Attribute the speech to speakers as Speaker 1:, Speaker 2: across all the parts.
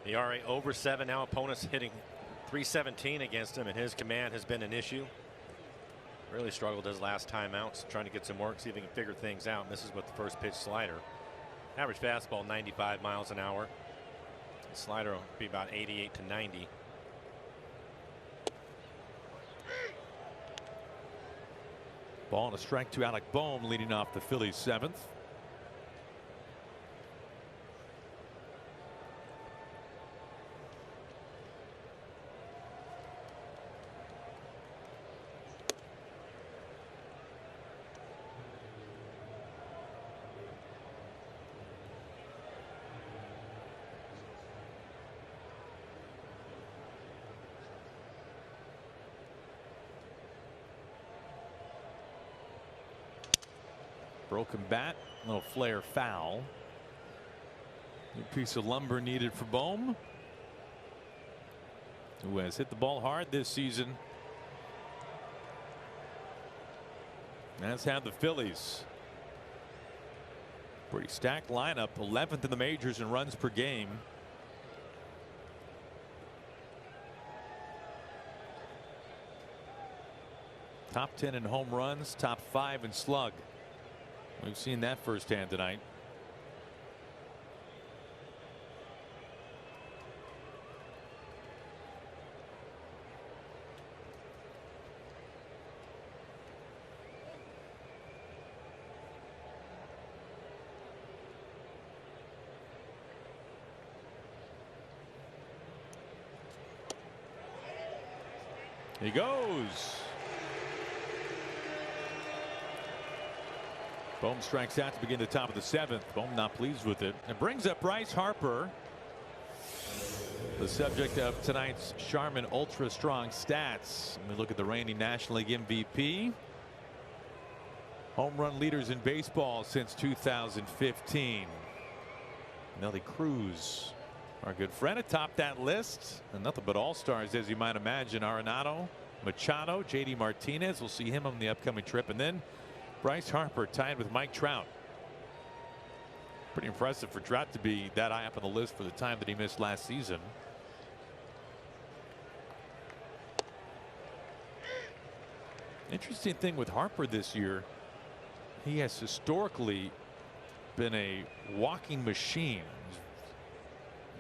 Speaker 1: ERA over 7 now. Opponents hitting .317 against him, and his command has been an issue. Really struggled his last time out, so trying to get some work, see if he can figure things out. And this is with the first pitch slider. Average fastball 95 miles an hour. The slider will be about 88 to 90.
Speaker 2: Ball and a strike to Alec Bong, leading off the Phillies' 7th. Broken bat, little flare foul. New piece of lumber needed for Bong, who has hit the ball hard this season. As have the Phillies. Pretty stacked lineup, 11th in the majors in runs per game. Top 10 in home runs, top 5 in slug. We've seen that firsthand tonight. He goes. Bong strikes out to begin the top of the 7th. Bong not pleased with it. It brings up Bryce Harper, the subject of tonight's Charmin Ultra Strong stats. We look at the reigning National League MVP. Home run leaders in baseball since 2015. Nelly Cruz, our good friend, atop that list. And nothing but all-stars, as you might imagine. Arenado, Machado, JD Martinez. We'll see him on the upcoming trip. And then Bryce Harper tied with Mike Trout. Pretty impressive for Trout to be that high up on the list for the time that he missed last season. Interesting thing with Harper this year, he has historically been a walking machine.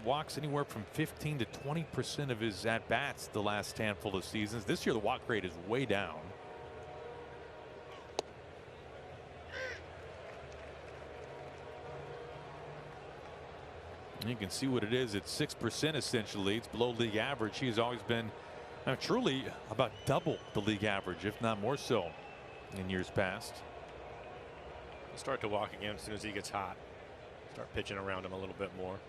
Speaker 2: Walks anywhere from 15 to 20% of his at-bats the last handful of seasons. This year the walk rate is way down. You can see what it is. It's 6% essentially. It's below league average. He has always been truly about double the league average, if not more so, in years past.
Speaker 1: He'll start to walk again as soon as he gets hot. Start pitching around him a little bit more.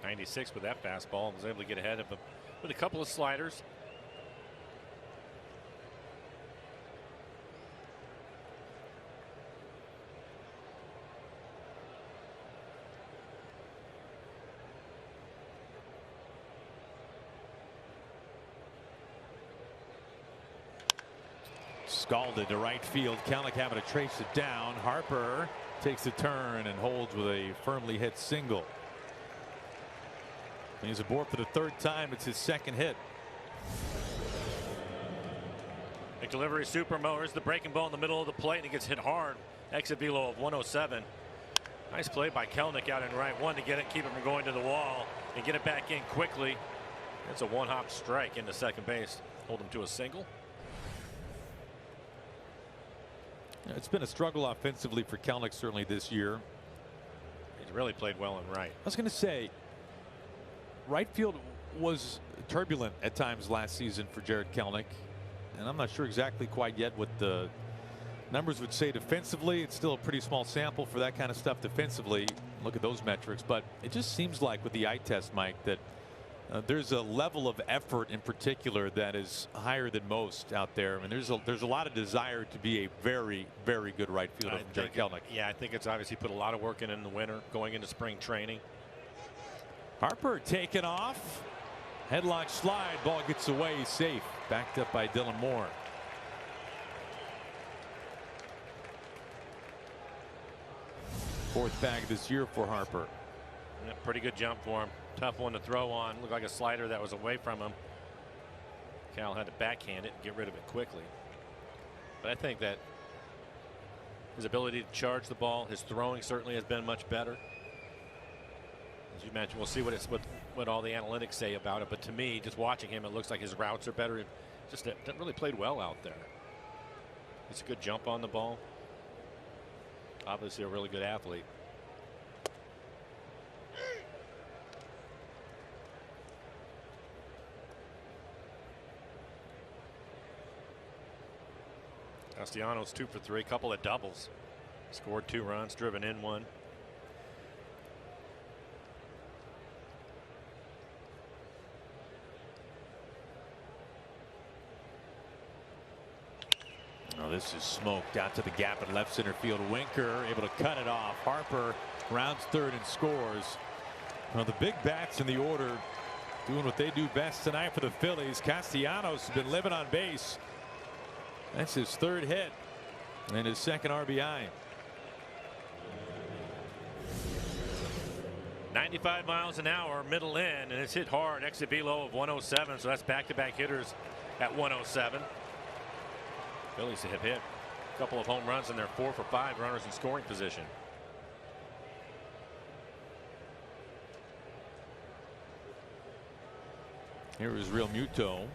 Speaker 1: .96 with that fastball, and was able to get ahead of him with a couple of sliders.
Speaker 2: Scalded to right field. Kelenic having to trace it down. Harper takes a turn and holds with a firmly hit single. He's aboard for the 3rd time. It's his 2nd hit.
Speaker 1: Big delivery, supermotors, the breaking ball in the middle of the plate, and he gets hit hard. Exit velo of 107. Nice play by Kelenic out in right one to get it, keep it from going to the wall, and get it back in quickly. It's a one-hop strike into second base. Hold him to a single.
Speaker 2: It's been a struggle offensively for Kelenic certainly this year.
Speaker 1: He's really played well in right.
Speaker 2: I was going to say, right field was turbulent at times last season for Jarred Kelenic, and I'm not sure exactly quite yet what the numbers would say defensively. It's still a pretty small sample for that kind of stuff defensively. Look at those metrics, but it just seems like with the eye test, Mike, that there's a level of effort in particular that is higher than most out there. I mean, there's a lot of desire to be a very, very good right fielder from Jarred Kelenic.
Speaker 1: Yeah, I think it's obviously put a lot of work in the winter, going into spring training.
Speaker 2: Harper taken off. Headlock slide. Ball gets away. Safe. Backed up by Dylan Moore. 4th bag this year for Harper.
Speaker 1: Yeah, pretty good jump for him. Tough one to throw on. Looked like a slider that was away from him. Cal had to backhand it and get rid of it quickly. But I think that his ability to charge the ball, his throwing certainly has been much better. As you mentioned, we'll see what all the analytics say about it. But to me, just watching him, it looks like his routes are better. Just that really played well out there. It's a good jump on the ball. Obviously a really good athlete. Castellanos 2 for 3, couple of doubles. Scored 2 runs, driven in 1.
Speaker 2: Oh, this is smoked out to the gap in left center field. Winker able to cut it off. Harper rounds 3rd and scores. Well, the big bats in the order doing what they do best tonight for the Phillies. Castellanos has been living on base. That's his 3rd hit and his 2nd RBI.
Speaker 1: 95 miles an hour, middle in, and it's hit hard. Exit velo of 107, so that's back-to-back hitters at 107. Phillies have hit a couple of home runs, and they're 4 for 5 runners in scoring position.
Speaker 2: Here is Real Muto.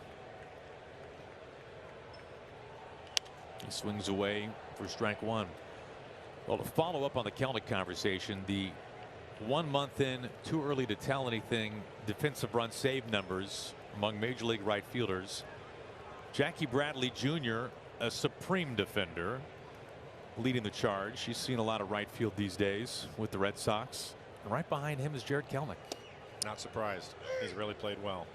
Speaker 2: He swings away for strike 1. Well, to follow up on the Kelnick conversation, the 1 month in, too early to tell anything, defensive run save numbers among major league right fielders. Jackie Bradley Jr., a supreme defender, leading the charge. He's seen a lot of right field these days with the Red Sox. And right behind him is Jared Kelnick.
Speaker 1: Not surprised. He's really played well.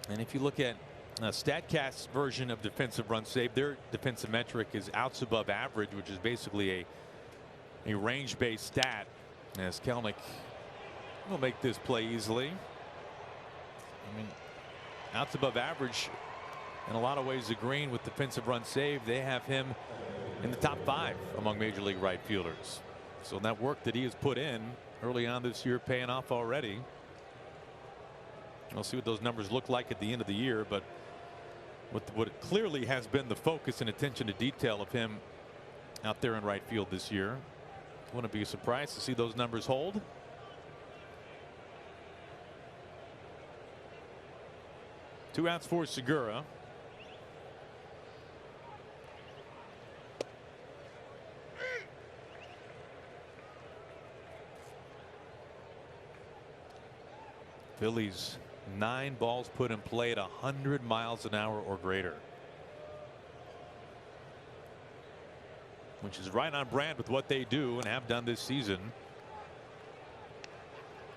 Speaker 2: And if you look at StatCast's version of defensive run save, their defensive metric is outs above average, which is basically a range based stat, as Kelnick will make this play easily. I mean, outs above average in a lot of ways agreeing with defensive run save. They have him in the top 5 among major league right fielders. So that work that he has put in early on this year paying off already. We'll see what those numbers look like at the end of the year, but what clearly has been the focus and attention to detail of him out there in right field this year. Wouldn't be surprised to see those numbers hold. Two outs for Segura. Phillies 9 balls put in play at 100 miles an hour or greater, which is right on brand with what they do and have done this season.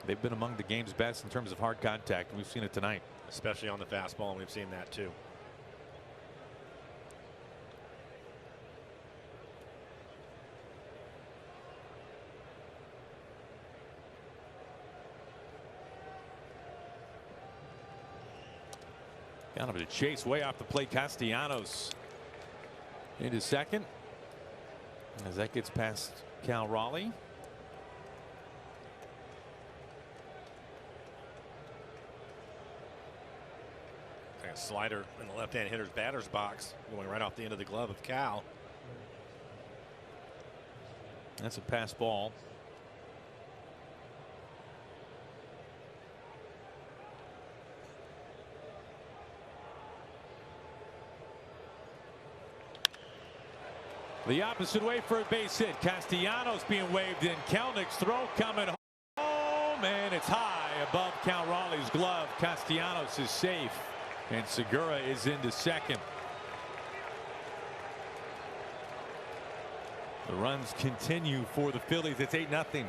Speaker 2: They've been among the game's best in terms of hard contact, and we've seen it tonight,
Speaker 1: especially on the fastball, and we've seen that too.
Speaker 2: Kind of a chase way off the plate. Castellanos into second as that gets past Cal Raleigh.
Speaker 1: A slider in the left-hand hitter's batter's box, going right off the end of the glove of Cal.
Speaker 2: That's a pass ball. The opposite way for a base hit. Castellanos being waved in. Kelnick's throw coming home, and it's high above Cal Raleigh's glove. Castellanos is safe, and Segura is into second. The runs continue for the Phillies. It's 8-0.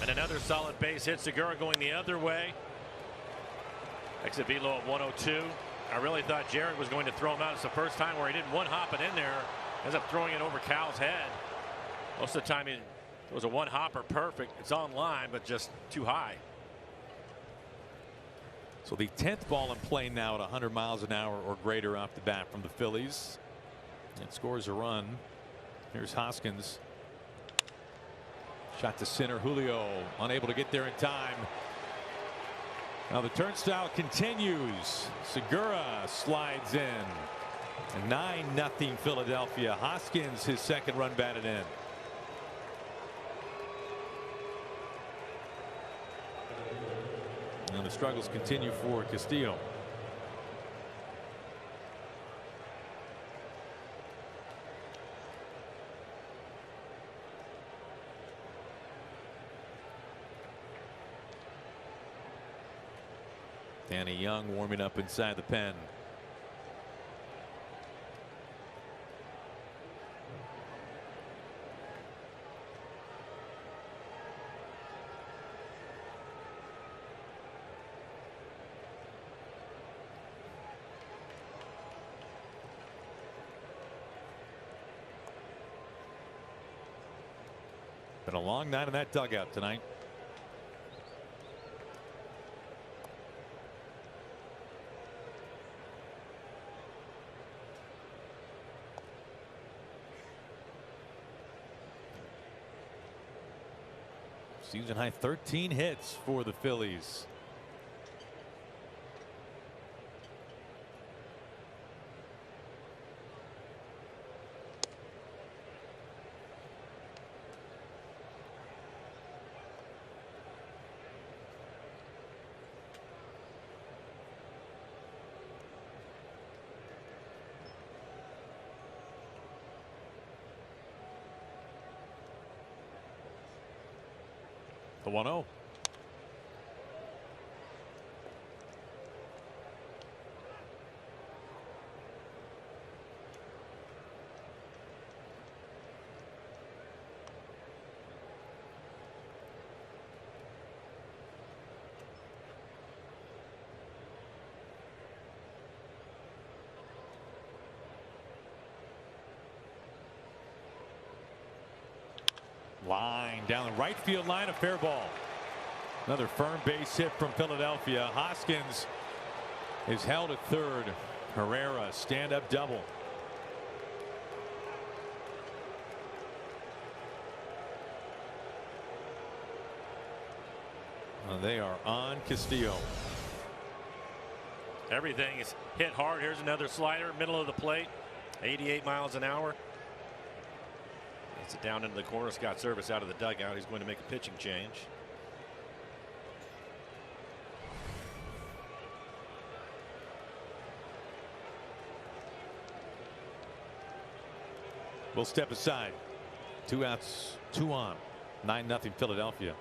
Speaker 1: And another solid base hit. Segura going the other way. Exit velo at 102. I really thought Jared was going to throw him out. It's the first time where he didn't one-hop it in there. Ends up throwing it over Cal's head. Most of the time it was a one-hopper perfect. It's on line, but just too high.
Speaker 2: So the 10th ball in play now at 100 miles an hour or greater off the bat from the Phillies. It scores a run. Here's Hoskins. Shot to center. Julio unable to get there in time. Now the turnstile continues. Segura slides in. 9-0 Philadelphia. Hoskins, his second run batted in. And the struggles continue for Castillo. Danny Young warming up inside the pen. Been a long night in that dugout tonight. Season high 13 hits for the Phillies. The 1-0. Line down the right field line, a fair ball. Another firm base hit from Philadelphia. Hoskins is held at third. Herrera stand up double. Well, they are on Castillo.
Speaker 1: Everything is hit hard. Here's another slider, middle of the plate, 88 miles an hour. It's down into the corner. Scott Service out of the dugout. He's going to make a pitching change.
Speaker 2: We'll step aside. 2 outs, 2 on. 9-0 Philadelphia.